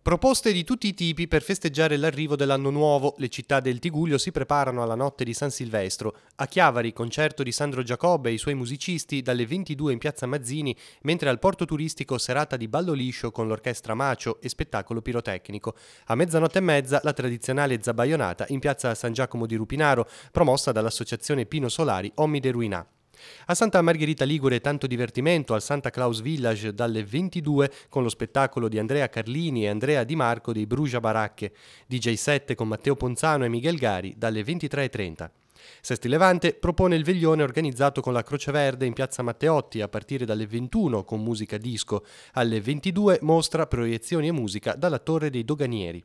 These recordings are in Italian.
Proposte di tutti i tipi per festeggiare l'arrivo dell'anno nuovo. Le città del Tigullio si preparano alla notte di San Silvestro. A Chiavari, concerto di Sandro Giacobbe e i suoi musicisti dalle 22 in piazza Mazzini, mentre al porto turistico serata di ballo liscio con l'orchestra Macio e spettacolo pirotecnico. A mezzanotte e mezza la tradizionale zabaionata in piazza San Giacomo di Rupinaro, promossa dall'associazione Pino Solari Omide Ruinà. A Santa Margherita Ligure tanto divertimento al Santa Claus Village dalle 22 con lo spettacolo di Andrea Carlini e Andrea Di Marco dei Brugia Baracche, DJ 7 con Matteo Ponzano e Miguel Gari dalle 23:30. Sesti Levante propone il veglione organizzato con la Croce Verde in piazza Matteotti a partire dalle 21 con musica disco, alle 22 mostra, proiezioni e musica dalla Torre dei Doganieri.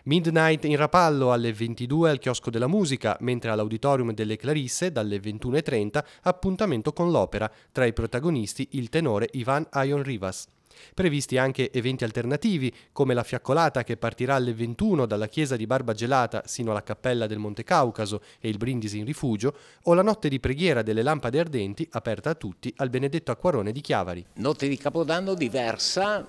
Midnight in Rapallo alle 22 al Chiosco della Musica, mentre all'Auditorium delle Clarisse dalle 21:30 appuntamento con l'opera, tra i protagonisti il tenore Ivan Ion Rivas. Previsti anche eventi alternativi come la fiaccolata che partirà alle 21 dalla chiesa di Barba Gelata sino alla cappella del Monte Caucaso e il brindisi in rifugio, o la notte di preghiera delle lampade ardenti aperta a tutti al Benedetto Acquarone di Chiavari. Notte di Capodanno diversa,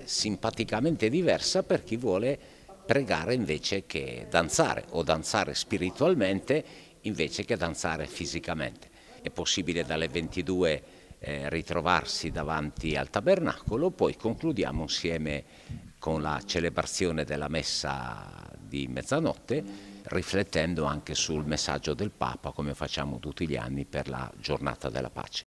simpaticamente diversa per chi vuole pregare invece che danzare o danzare spiritualmente invece che danzare fisicamente. È possibile dalle 22 ritrovarsi davanti al tabernacolo, poi concludiamo insieme con la celebrazione della messa di mezzanotte, riflettendo anche sul messaggio del Papa come facciamo tutti gli anni per la giornata della pace.